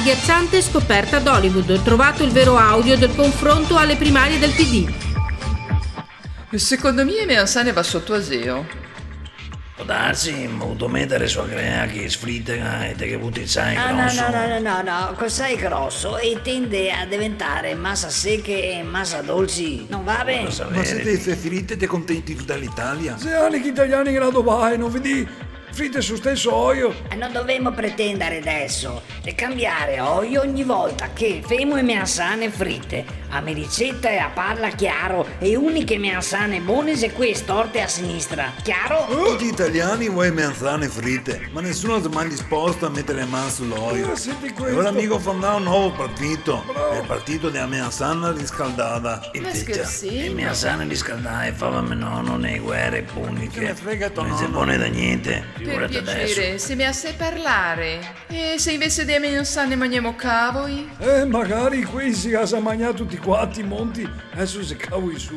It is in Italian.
l'agghiacciante scoperta ad Hollywood, trovato il vero audio del confronto alle primarie del PD. Secondo me Meansane va sotto aseo. Può darsi, ma ho dovuto mettere sua crea che sfritta e te che butti sai grosso. No, cos'hai grosso e tende a diventare massa secche e massa dolci. Non va bene? Ma siete fritte e contenti dall'Italia? Se anche italiani in grado vai, non vedi? Fritte sul stesso olio. E non dovremmo pretendere adesso di cambiare olio ogni volta che femo e meansane fritte. A me ricetta e a parla chiaro e uniche meansane buone se qui storte a sinistra. Chiaro? Tutti italiani vuoi meansane fritte, ma nessuno si è mai disposto a mettere mano sull'olio. Senti E questo. ora amico fonda un nuovo partito, il partito della meansana riscaldata. Ma E scherzi? mia sana riscaldare, fa me nonno nei guerre puniche. Che ne frega tuo Non si nonno? pone da niente, Per figurati adesso. piacere, se mi sai parlare. E se invece di Meansane mangiamo cavoli? Magari qui si casa mangiare tutti quanti i monti. Adesso si cavo in su.